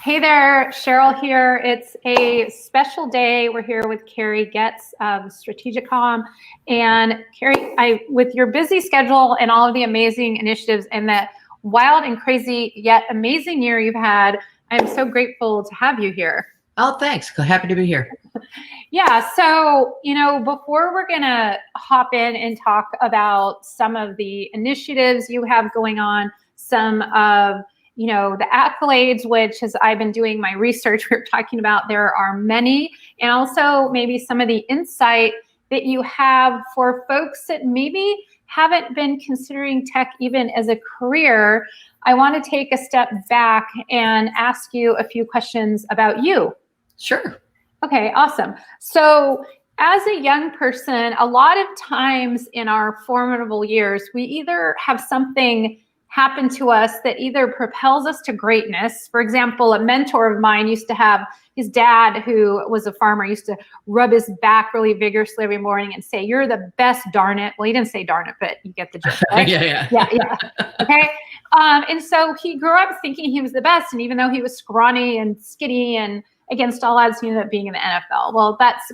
Hey there, Sheryl here. It's a special day. We're here with Carrie Goetz of StrategITcom. And Carrie, with your busy schedule and all of the amazing initiatives and the wild and crazy yet amazing year you've had, I'm so grateful to have you here. Oh, thanks. Happy to be here. Yeah, so, before we're going to hop in and talk about some of the initiatives you have going on, some of the accolades, which as I've been doing my research, we were talking about there are many, and also maybe some of the insight that you have for folks that maybe haven't been considering tech even as a career. I want to take a step back and ask you a few questions about you. Sure. Okay, awesome. So as a young person, a lot of times in our formidable years, we either have something happen to us that either propels us to greatness. For example, a mentor of mine used to have his dad, who was a farmer, used to rub his back really vigorously every morning and say, "You're the best, darn it." Well, he didn't say darn it, but you get the gist, right? Yeah. Okay. And so he grew up thinking he was the best. And even though he was scrawny and skinny and against all odds, he ended up being in the NFL. Well, that's,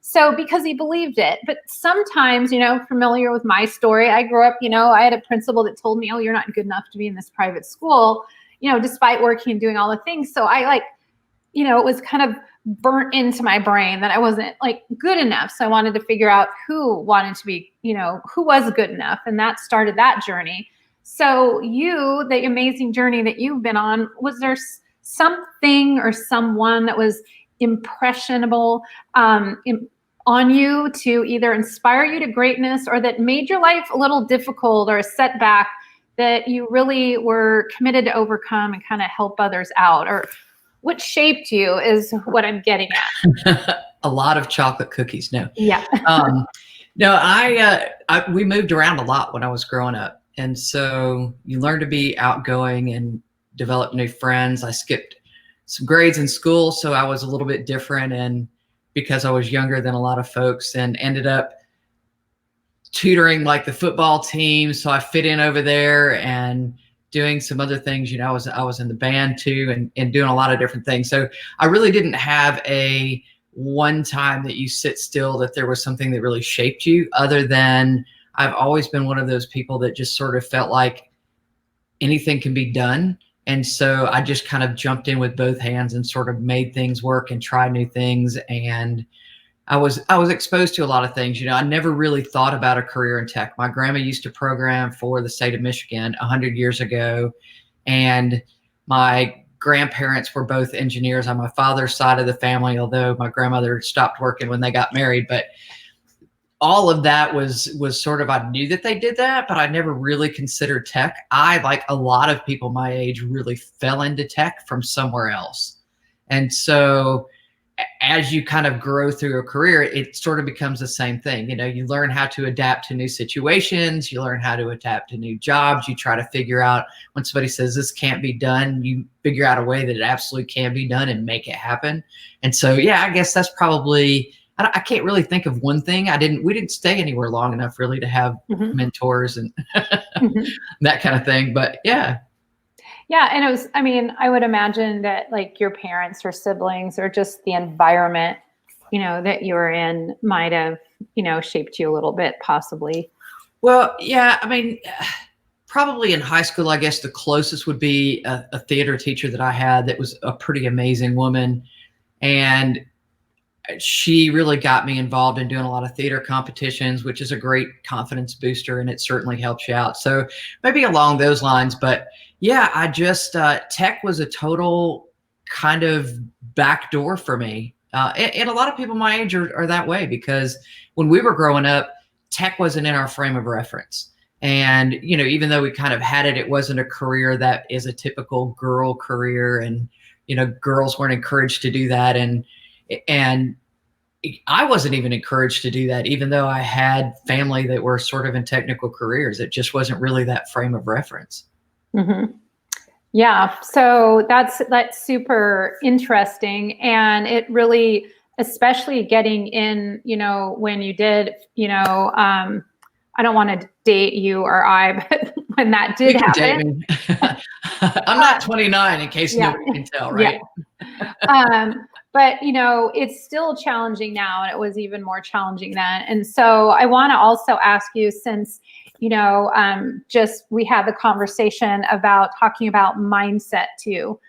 so because he believed it. But sometimes, familiar with my story, I grew up, I had a principal that told me, "Oh, you're not good enough to be in this private school," despite working and doing all the things. So I it was kind of burnt into my brain that I wasn't good enough. So I wanted to figure out who wanted to be, who was good enough. And that started that journey. So the amazing journey that you've been on, was there something or someone that was impressionable on you to either inspire you to greatness, or that made your life a little difficult or a setback that you really were committed to overcome and kind of help others out? Or what shaped you is what I'm getting at. A lot of chocolate cookies. No. Yeah. No, we moved around a lot when I was growing up. And so you learn to be outgoing and develop new friends. I skipped some grades in school, so I was a little bit different, and because I was younger than a lot of folks, and ended up tutoring the football team. So I fit in over there and doing some other things. I was in the band too, and doing a lot of different things. So I really didn't have a one time that you sit still, that there was something that really shaped you, other than I've always been one of those people that just sort of felt like anything can be done. And so I just kind of jumped in with both hands and sort of made things work and tried new things. And I was exposed to a lot of things. I never really thought about a career in tech. My grandma used to program for the state of Michigan 100 years ago. And my grandparents were both engineers on my father's side of the family, although my grandmother stopped working when they got married. But all of that was sort of, I knew that they did that, but I never really considered tech. I, like a lot of people my age, really fell into tech from somewhere else. And so as you kind of grow through a career, it sort of becomes the same thing. You learn how to adapt to new situations. You learn how to adapt to new jobs. You try to figure out when somebody says this can't be done, you figure out a way that it absolutely can be done and make it happen. And so, yeah, I guess that's probably, I can't really think of one thing. We didn't stay anywhere long enough really to have mentors and that kind of thing. But yeah. Yeah. And it was, I would imagine that your parents or siblings or just the environment, that you were in might have, shaped you a little bit, possibly. Well, yeah, probably in high school, I guess the closest would be a theater teacher that I had that was a pretty amazing woman. And she really got me involved in doing a lot of theater competitions, which is a great confidence booster, and it certainly helps you out. So maybe along those lines. But yeah, I just, tech was a total kind of backdoor for me. And a lot of people my age are that way, because when we were growing up, tech wasn't in our frame of reference. And, even though we kind of had it, it wasn't a career that is a typical girl career. And, girls weren't encouraged to do that. And I wasn't even encouraged to do that, even though I had family that were sort of in technical careers. It just wasn't really that frame of reference. Mm-hmm. Yeah. So that's super interesting. And it really, especially getting in, when you did, I don't want to date you or but when that You did can date happen. me. I'm not 29 in case Yeah. nobody can tell, right? But you know, it's still challenging now, and it was even more challenging then. And so I want to also ask you, since you know, just we had the conversation about talking about mindset too.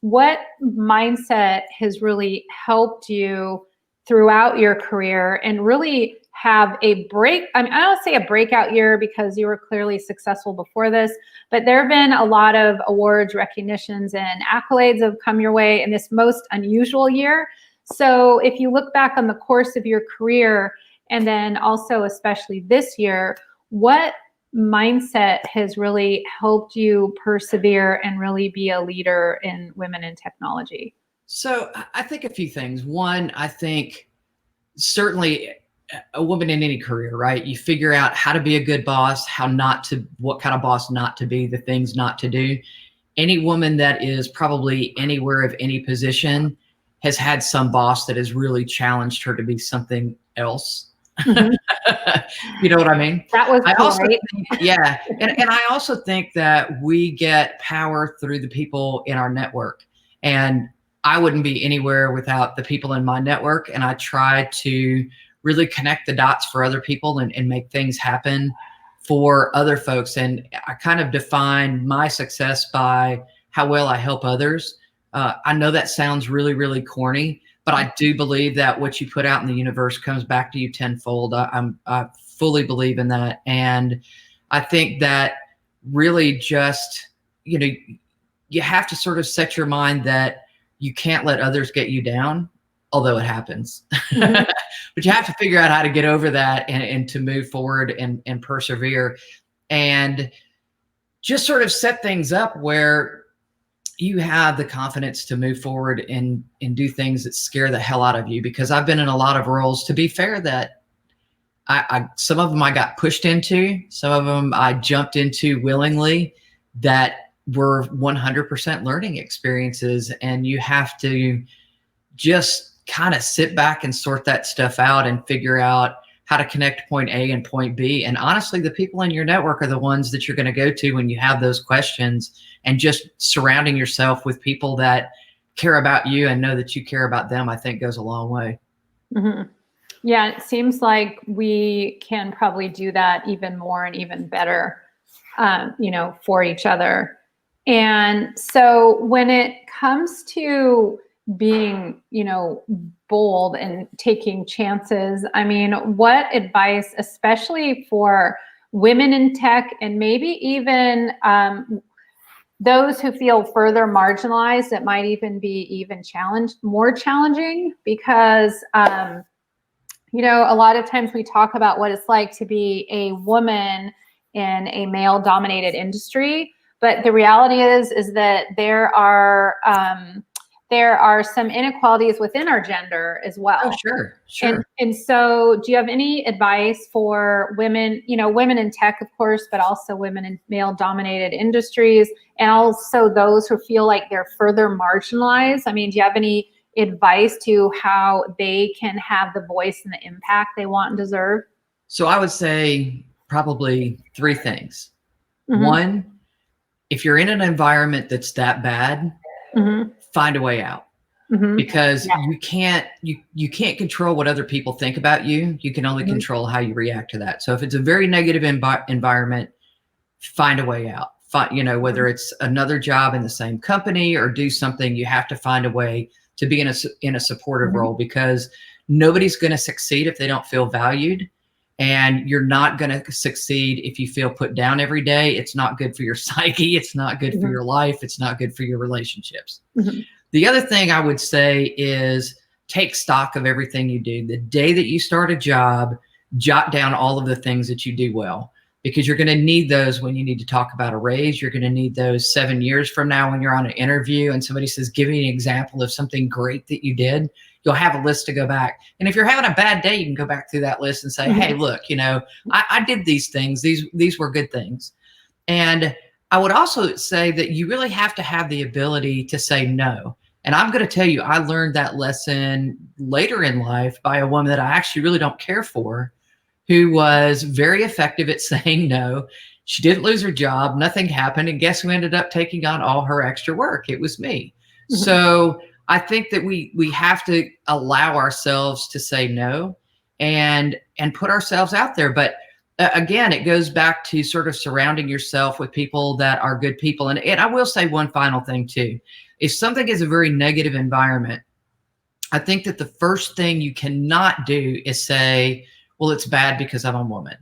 What mindset has really helped you throughout your career and really have a break? I mean, I don't say a breakout year because you were clearly successful before this, but there have been a lot of awards, recognitions, and accolades have come your way in this most unusual year. So if you look back on the course of your career, and then also especially this year, what mindset has really helped you persevere and really be a leader in women in technology? So I think a few things. One, I think certainly a woman in any career, right? You figure out how to be a good boss, what kind of boss not to be, the things not to do. Any woman that is probably anywhere of any position has had some boss that has really challenged her to be something else. Mhm. You know what I mean? That was I also great. think, yeah. And I also think that we get power through the people in our network. And I wouldn't be anywhere without the people in my network. And I try to really connect the dots for other people and make things happen for other folks. And I kind of define my success by how well I help others. I know that sounds really, really corny, but I do believe that what you put out in the universe comes back to you tenfold. I fully believe in that. And I think that really just, you know, you have to sort of set your mind that you can't let others get you down, although it happens. Mhm. But you have to figure out how to get over that and to move forward and persevere and just sort of set things up where you have the confidence to move forward and do things that scare the hell out of you. Because I've been in a lot of roles, to be fair, that some of them I got pushed into, some of them I jumped into willingly, that were 100% learning experiences. And you have to just kind of sit back and sort that stuff out and figure out how to connect point A and point B. And honestly, the people in your network are the ones that you're going to go to when you have those questions, and just surrounding yourself with people that care about you and know that you care about them, I think goes a long way. Mhm. Yeah, it seems like we can probably do that even more and even better, you know, for each other. And so when it comes to being, you know, bold and taking chances, I mean, what advice, especially for women in tech and maybe even those who feel further marginalized, it might even be even more challenging because, you know, a lot of times we talk about what it's like to be a woman in a male-dominated industry, but the reality is that there are some inequalities within our gender as well. Oh, sure. And so, do you have any advice for women? You know, women in tech, of course, but also women in male-dominated industries, and also those who feel like they're further marginalized. I mean, do you have any advice to how they can have the voice and the impact they want and deserve? So I would say probably three things. Mm-hmm. One, if you're in an environment that's that bad, Mm-hmm. find a way out. Mm-hmm. Because Yeah. you can't control what other people think about you. You can only Mm-hmm. control how you react to that. So if it's a very negative environment, find a way out. You know, whether it's another job in the same company or do something, you have to find a way to be in a supportive Mm-hmm. role, because nobody's going to succeed if they don't feel valued. And you're not going to succeed if you feel put down every day. It's not good for your psyche. It's not good for your life. It's not good for your relationships. Mm-hmm. The other thing I would say is take stock of everything you do. The day that you start a job, jot down all of the things that you do well, because you're going to need those when you need to talk about a raise. You're going to need those 7 years from now when you're on an interview and somebody says, give me an example of something great that you did. You'll have a list to go back. And if you're having a bad day, you can go back through that list and say, hey, look, you know, I did these things. These were good things. And I would also say that you really have to have the ability to say no. And I'm going to tell you, I learned that lesson later in life by a woman that I actually really don't care for, who was very effective at saying no. She didn't lose her job. Nothing happened. And guess who ended up taking on all her extra work? It was me. Mm-hmm. So I think that we have to allow ourselves to say no and put ourselves out there. But again, it goes back to sort of surrounding yourself with people that are good people. And I will say one final thing too. If something is a very negative environment, I think that the first thing you cannot do is say, well, it's bad because I'm a woman.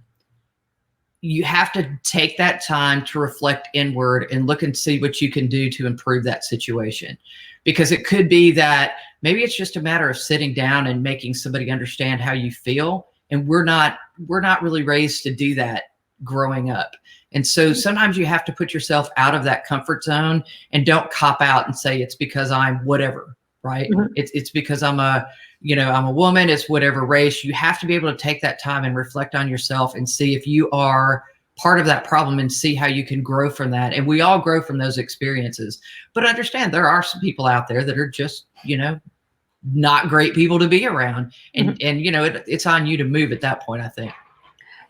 You have to take that time to reflect inward and look and see what you can do to improve that situation. Because it could be that maybe it's just a matter of sitting down and making somebody understand how you feel. And we're not really raised to do that growing up. And so sometimes you have to put yourself out of that comfort zone and don't cop out and say it's because I'm whatever, right? Mm-hmm. It's because I'm a woman, it's whatever race. You have to be able to take that time and reflect on yourself and see if you are part of that problem and see how you can grow from that. And we all grow from those experiences. But understand there are some people out there that are just, not great people to be around. And, mm-hmm. It's on you to move at that point, I think.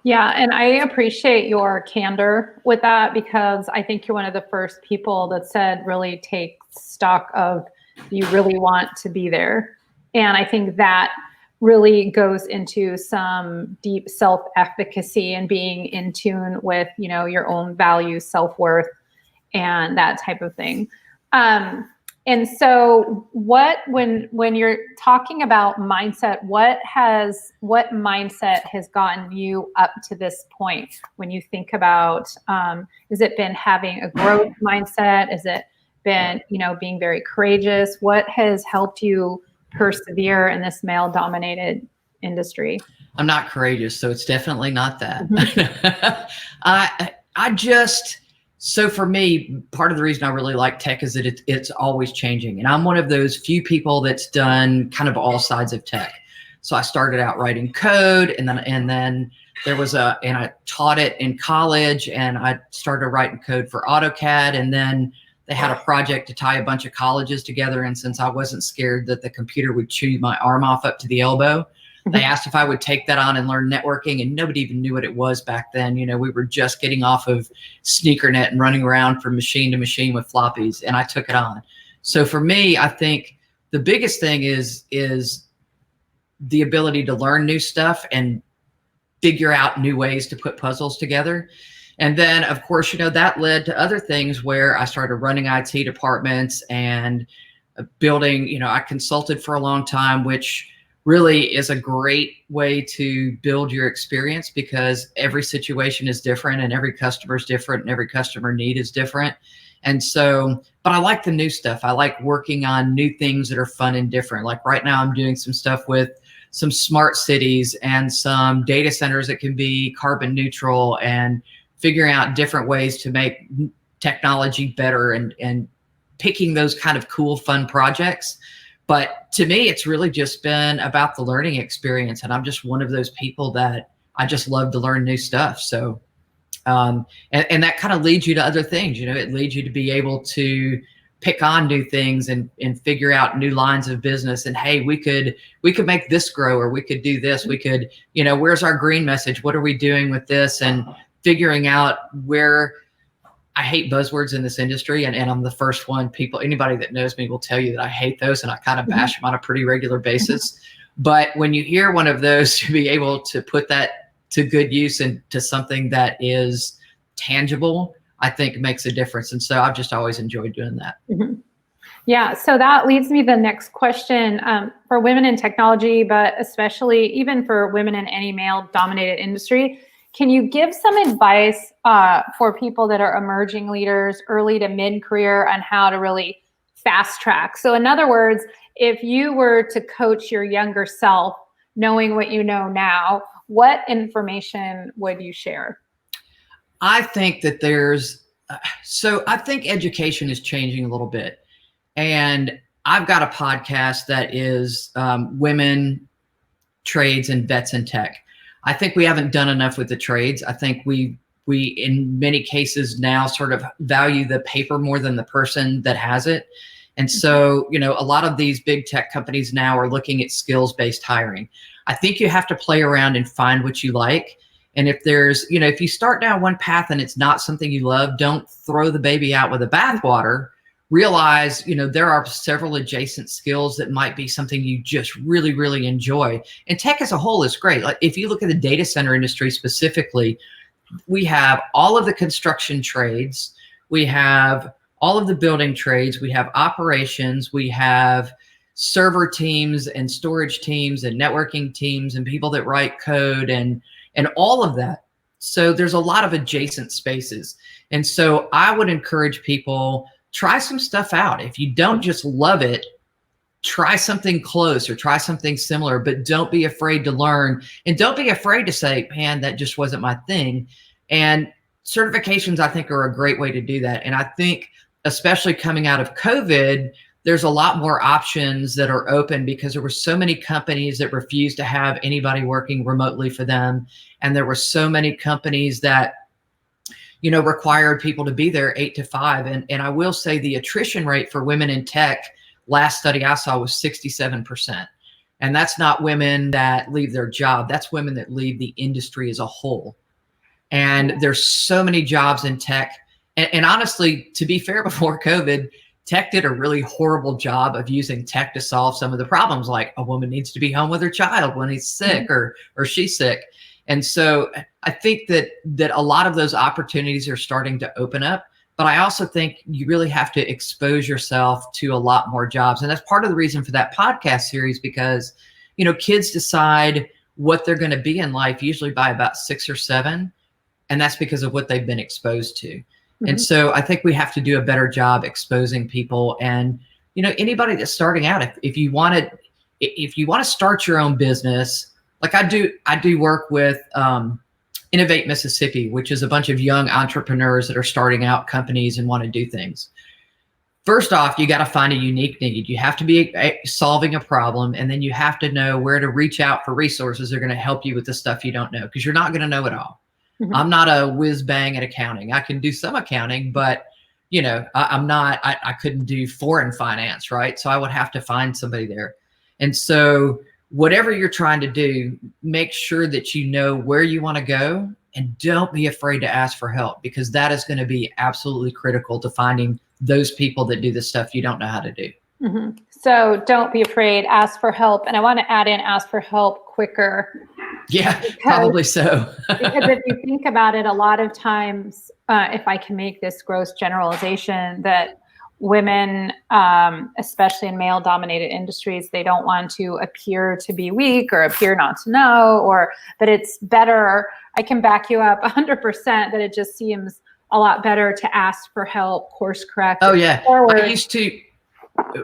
Yeah. And I appreciate your candor with that, because I think you're one of the first people that said, really take stock of, do you really want to be there? And I think that really goes into some deep self-efficacy and being in tune with, your own values, self-worth, and that type of thing. And so when you're talking about mindset, what mindset has gotten you up to this point? When you think about, has it been having a growth mindset? Has it been, being very courageous? What has helped you persevere in this male-dominated industry? I'm not courageous, so it's definitely not that. Mm-hmm. So for me, part of the reason I really like tech is that it's always changing. And I'm one of those few people that's done kind of all sides of tech. So I started out writing code, and then there was and I taught it in college, and I started writing code for AutoCAD, and then they had a project to tie a bunch of colleges together. And since I wasn't scared that the computer would chew my arm off up to the elbow, they asked if I would take that on and learn networking, and nobody even knew what it was back then. We were just getting off of SneakerNet and running around from machine to machine with floppies, and I took it on. So for me, I think the biggest thing is the ability to learn new stuff and figure out new ways to put puzzles together. And then, of course, that led to other things where I started running IT departments and building, I consulted for a long time, which really is a great way to build your experience, because every situation is different and every customer is different and every customer need is different. And so, but I like the new stuff. I like working on new things that are fun and different. Like right now I'm doing some stuff with some smart cities and some data centers that can be carbon neutral, and figuring out different ways to make technology better and picking those kind of cool, fun projects. But to me, it's really just been about the learning experience. And I'm just one of those people that I just love to learn new stuff. So, and that kind of leads you to other things. It leads you to be able to pick on new things and figure out new lines of business. And hey, we could make this grow, or we could do this. We could, where's our green message? What are we doing with this? And figuring out where. I hate buzzwords in this industry, and I'm the first one. Anybody that knows me will tell you that I hate those, and I kind of bash them on a pretty regular basis. But when you hear one of those, to be able to put that to good use and to something that is tangible, I think makes a difference. And so I've just always enjoyed doing that. Mm-hmm. Yeah, so that leads me to the next question. For women in technology, but especially even for women in any male-dominated industry, can you give some advice for people that are emerging leaders, early to mid-career, on how to really fast track? So in other words, if you were to coach your younger self, knowing what you know now, what information would you share? I think that I think education is changing a little bit. And I've got a podcast that is women, trades, and vets in tech. I think we haven't done enough with the trades. I think we in many cases now sort of value the paper more than the person that has it. And so, a lot of these big tech companies now are looking at skills-based hiring. I think you have to play around and find what you like. And if there's, if you start down one path and it's not something you love, don't throw the baby out with the bathwater. Realize, there are several adjacent skills that might be something you just really, really enjoy. And tech as a whole is great. Like if you look at the data center industry specifically, we have all of the construction trades, we have all of the building trades, we have operations, we have server teams and storage teams and networking teams and people that write code and all of that. So there's a lot of adjacent spaces. And so I would encourage people, try some stuff out. If you don't just love it, try something close or try something similar, but don't be afraid to learn and don't be afraid to say, man, that just wasn't my thing. And certifications, I think, are a great way to do that. And I think, especially coming out of COVID, there's a lot more options that are open because there were so many companies that refused to have anybody working remotely for them. And there were so many companies that, required people to be there 8 to 5. And I will say the attrition rate for women in tech, last study I saw, was 67%. And that's not women that leave their job. That's women that leave the industry as a whole. And there's so many jobs in tech. And honestly, to be fair, before COVID, tech did a really horrible job of using tech to solve some of the problems, like a woman needs to be home with her child when he's sick or she's sick. And so I think that a lot of those opportunities are starting to open up. But I also think you really have to expose yourself to a lot more jobs. And that's part of the reason for that podcast series, because, kids decide what they're going to be in life usually by about 6 or 7. And that's because of what they've been exposed to. Mm-hmm. And so I think we have to do a better job exposing people. And, anybody that's starting out, if you want to start your own business, like I do work with Innovate Mississippi, which is a bunch of young entrepreneurs that are starting out companies and want to do things. First off, you got to find a unique need. You have to be solving a problem, and then you have to know where to reach out for resources that are going to help you with the stuff you don't know, because you're not going to know it all. Mm-hmm. I'm not a whiz bang at accounting. I can do some accounting, but I couldn't do foreign finance, right? So I would have to find somebody there. And so whatever you're trying to do, make sure that you know where you want to go, and don't be afraid to ask for help, because that is going to be absolutely critical to finding those people that do the stuff you don't know how to do. Mm-hmm. So don't be afraid, ask for help. And I want to add in, ask for help quicker. Yeah, probably so. Because if you think about it, a lot of times, if I can make this gross generalization, that women, especially in male-dominated industries, they don't want to appear to be weak or appear not to know, but it's better. I can back you up 100% that it just seems a lot better to ask for help, course correct. Oh yeah, I used to,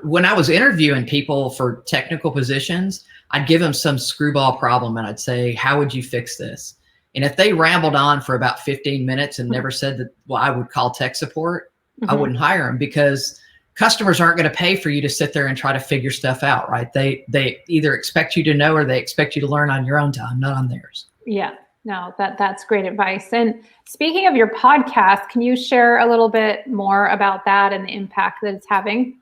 when I was interviewing people for technical positions, I'd give them some screwball problem and I'd say, how would you fix this? And if they rambled on for about 15 minutes and never said that, well, I would call tech support, I wouldn't hire them, because customers aren't going to pay for you to sit there and try to figure stuff out, right? They either expect you to know or they expect you to learn on your own time, not on theirs. Yeah, no, that's great advice. And speaking of your podcast, can you share a little bit more about that and the impact that it's having?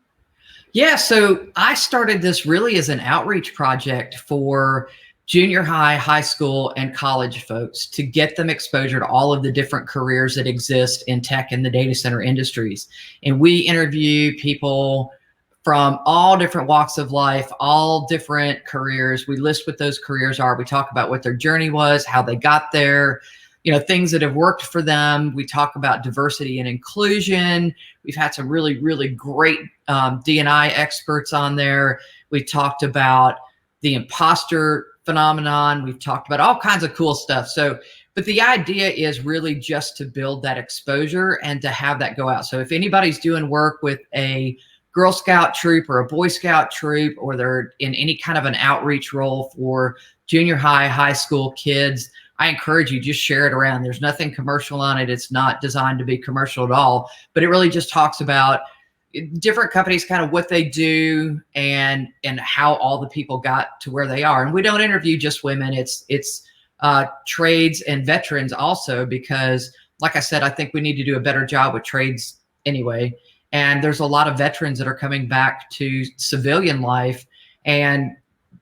Yeah, so I started this really as an outreach project for junior high, high school, and college folks to get them exposure to all of the different careers that exist in tech and the data center industries. And we interview people from all different walks of life, all different careers. We list what those careers are. We talk about what their journey was, how they got there, things that have worked for them. We talk about diversity and inclusion. We've had some really, really great D&I experts on there. We talked about the imposter phenomenon. We've talked about all kinds of cool stuff. But the idea is really just to build that exposure and to have that go out. So if anybody's doing work with a Girl Scout troop or a Boy Scout troop, or they're in any kind of an outreach role for junior high, high school kids, I encourage you, just share it around. There's nothing commercial on it. It's not designed to be commercial at all, but it really just talks about different companies, kind of what they do and how all the people got to where they are. And we don't interview just women. It's trades and veterans also, because like I said, I think we need to do a better job with trades anyway. And there's a lot of veterans that are coming back to civilian life, and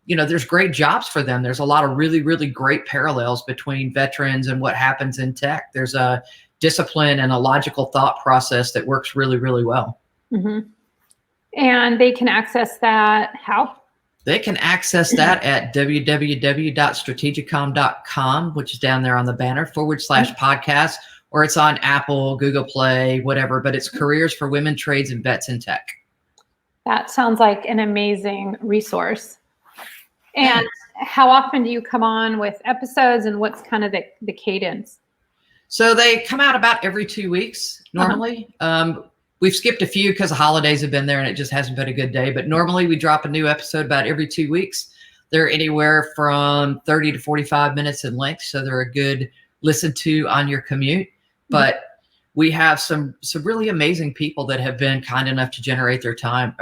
there's great jobs for them. There's a lot of really, really great parallels between veterans and what happens in tech. There's a discipline and a logical thought process that works really, really well. Mm-hmm. And they can access that how? They can access that at www.StrategITcom.com, which is down there on the banner /podcast, or it's on Apple, Google Play, whatever, but it's Careers for Women, Trades, and Vets in Tech. That sounds like an amazing resource. And how often do you come on with episodes, and what's kind of the cadence? So they come out about every 2 weeks normally. We've skipped a few because the holidays have been there and it just hasn't been a good day. But normally we drop a new episode about every 2 weeks. They're anywhere from 30 to 45 minutes in length. So they're a good listen to on your commute. But we have some really amazing people that have been kind enough to donate their time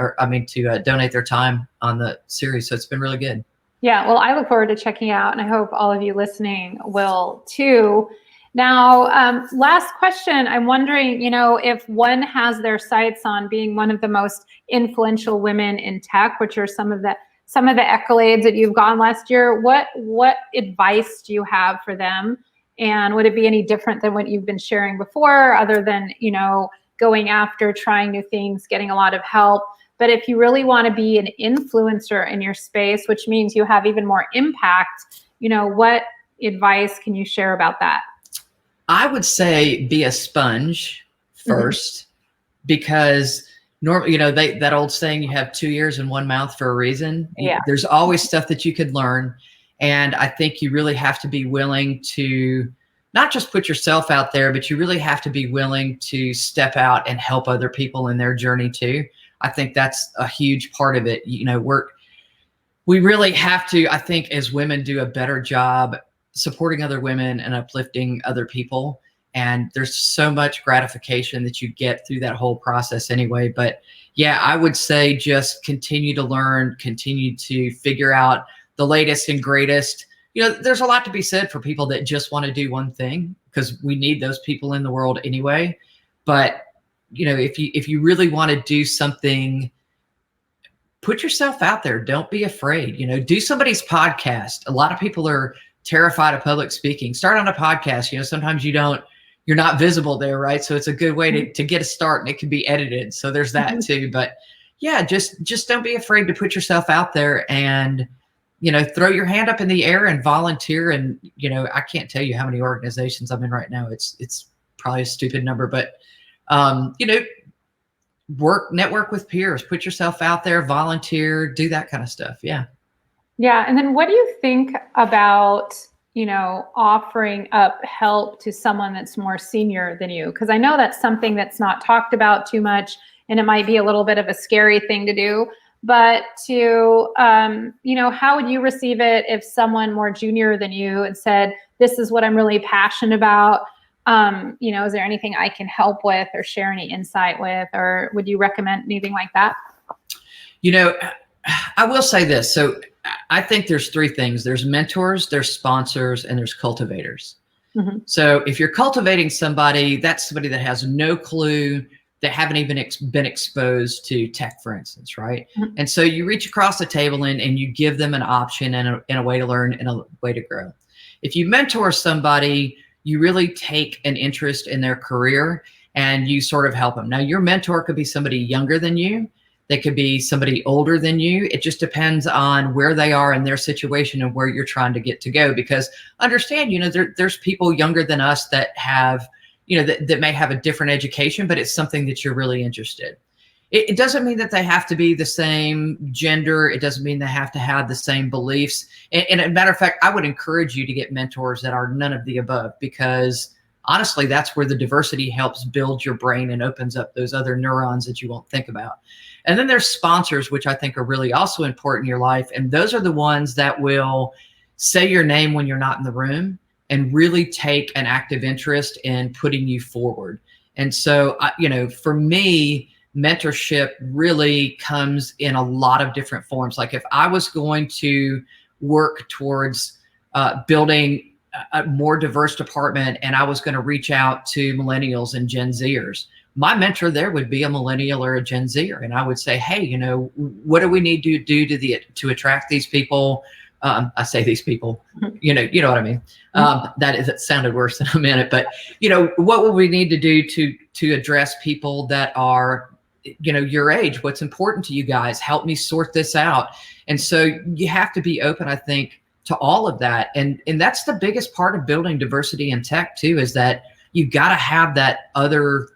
on the series. So it's been really good. Yeah, well, I look forward to checking out, and I hope all of you listening will too. Now, last question. I'm wondering, if one has their sights on being one of the most influential women in tech, which are some of the accolades that you've gotten last year, what advice do you have for them? And would it be any different than what you've been sharing before, other than, going after, trying new things, getting a lot of help? But if you really want to be an influencer in your space, which means you have even more impact, what advice can you share about that? I would say be a sponge first, because normally, that old saying, you have 2 ears and one mouth for a reason. Yeah. There's always stuff that you could learn. And I think you really have to be willing to not just put yourself out there, but you really have to be willing to step out and help other people in their journey too. I think that's a huge part of it. We really have to, I think, as women, do a better job supporting other women and uplifting other people. And there's so much gratification that you get through that whole process anyway. But yeah, I would say just continue to learn, continue to figure out the latest and greatest. There's a lot to be said for people that just want to do one thing, because we need those people in the world anyway. But if you really want to do something, put yourself out there. Don't be afraid. Do somebody's podcast. A lot of people are terrified of public speaking. Start on a podcast. Sometimes you're not visible there, right? So it's a good way to get a start, and it can be edited. So there's that too. But yeah, just don't be afraid to put yourself out there, and throw your hand up in the air and volunteer. And I can't tell you how many organizations I'm in right now. It's probably a stupid number, but network with peers, put yourself out there, volunteer, do that kind of stuff. Yeah. Yeah. And then what do you think about, offering up help to someone that's more senior than you? Because I know that's something that's not talked about too much, and it might be a little bit of a scary thing to do. But how would you receive it if someone more junior than you had said, this is what I'm really passionate about? Is there anything I can help with or share any insight with, or would you recommend anything like that? I will say this. So I think there's three things. There's mentors, there's sponsors, and there's cultivators. Mm-hmm. So if you're cultivating somebody, that's somebody that has no clue, that haven't even been exposed to tech, for instance, right? Mm-hmm. And so you reach across the table and you give them an option and a way to learn and a way to grow. If you mentor somebody, you really take an interest in their career and you sort of help them. Now, your mentor could be somebody younger than you. They could be somebody older than you. It just depends on where they are in their situation and where you're trying to get to go. Because understand, there's people younger than us that have, that may have a different education, but it's something that you're really interested. It doesn't mean that they have to be the same gender. It doesn't mean they have to have the same beliefs. And as a matter of fact, I would encourage you to get mentors that are none of the above, because honestly, that's where the diversity helps build your brain and opens up those other neurons that you won't think about. And then there's sponsors, which I think are really also important in your life. And those are the ones that will say your name when you're not in the room and really take an active interest in putting you forward. And so, for me, mentorship really comes in a lot of different forms. Like if I was going to work towards building a more diverse department and I was going to reach out to millennials and Gen Zers, my mentor there would be a millennial or a Gen Zer. And I would say, hey, you know, what do we need to do to attract these people? I say these people, you know what I mean? That sounded worse than I meant it, but you know, what would we need to do to address people that are, you know, your age? What's important to you guys? Help me sort this out. And so you have to be open, I think, to all of that. And that's the biggest part of building diversity in tech too, is that you've got to have that other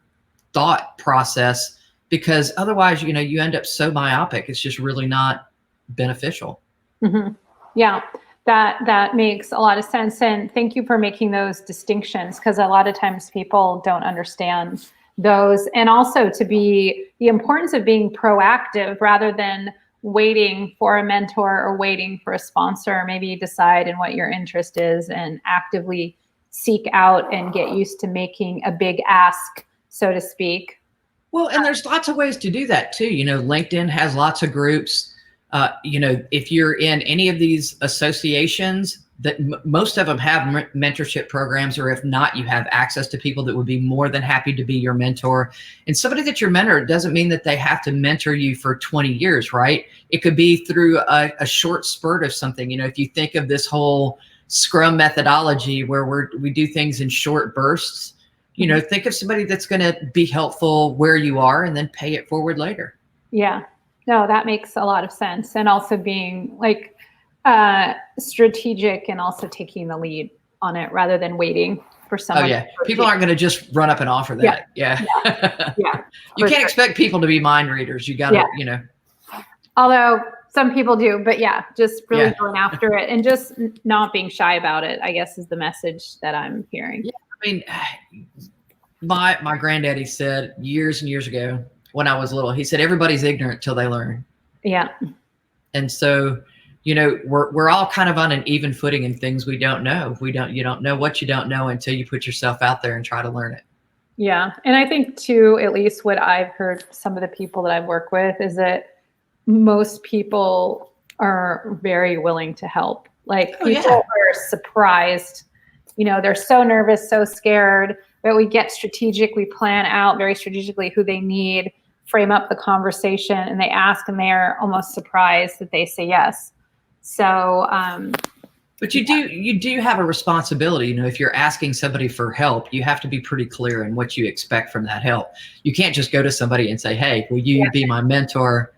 thought process, because otherwise, you know, you end up so myopic, it's just really not beneficial. Mm-hmm. Yeah, that makes a lot of sense. And thank you for making those distinctions, because a lot of times people don't understand those. And also the importance of being proactive rather than waiting for a mentor or waiting for a sponsor. Maybe decide in what your interest is and actively seek out and get used to making a big ask, so to speak. Well, and there's lots of ways to do that too. You know, LinkedIn has lots of groups. You know, if you're in any of these associations, that most of them have mentorship programs, or if not, you have access to people that would be more than happy to be your mentor. And somebody that your mentor doesn't mean that they have to mentor you for 20 years, right? It could be through a short spurt of something. You know, if you think of this whole Scrum methodology where we do things in short bursts, you know, think of somebody that's going to be helpful where you are and then pay it forward later. Yeah, no, that makes a lot of sense. And also being like strategic and also taking the lead on it rather than waiting for someone. Oh yeah, people aren't going to just run up and offer that. Yeah. You can't expect people to be mind readers. You got to, you know. Although some people do, but yeah, just really going after it and just not being shy about it, I guess, is the message that I'm hearing. Yeah, I mean, my granddaddy said years and years ago when I was little, he said, everybody's ignorant till they learn. Yeah. And so, you know, we're all kind of on an even footing in things we don't know. You don't know what you don't know until you put yourself out there and try to learn it. Yeah. And I think too, at least what I've heard some of the people that I've worked with is that most people are very willing to help. Like people are surprised, you know, they're so nervous, so scared, but we get strategic, we plan out very strategically who they need, frame up the conversation, and they ask, and they're almost surprised that they say yes. So, but you do have a responsibility. You know, if you're asking somebody for help, you have to be pretty clear in what you expect from that help. You can't just go to somebody and say, hey, will you be my mentor?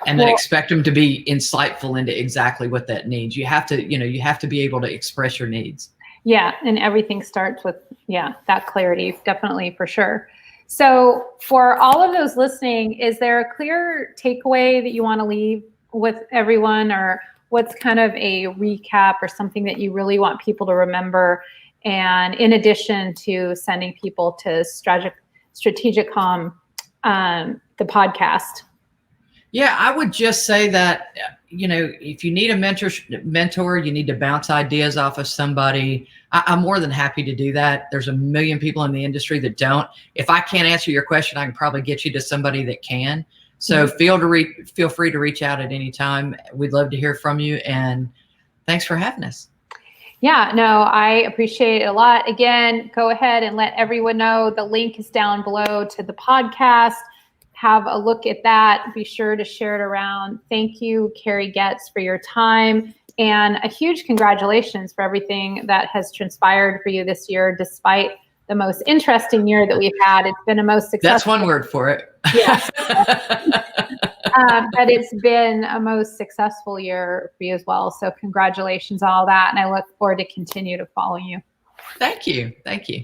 And then expect them to be insightful into exactly what that needs. You have to, you know, you have to be able to express your needs. Yeah. And everything starts with, that clarity, definitely, for sure. So for all of those listening, is there a clear takeaway that you want to leave with everyone, or what's kind of a recap or something that you really want people to remember? And in addition to sending people to StrategITcom, the podcast. Yeah, I would just say that, you know, if you need a mentor, you need to bounce ideas off of somebody. I'm more than happy to do that. There's a million people in the industry that don't. If I can't answer your question, I can probably get you to somebody that can. So feel free to reach out at any time. We'd love to hear from you. And thanks for having us. Yeah, no, I appreciate it a lot. Again, go ahead and let everyone know the link is down below to the podcast. Have a look at that. Be sure to share it around. Thank you, Carrie Goetz, for your time. And a huge congratulations for everything that has transpired for you this year, despite the most interesting year that we've had. It's been a most successful. That's one word for it. Yes. But it's been a most successful year for you as well. So congratulations on all that. And I look forward to continue to follow you. Thank you. Thank you.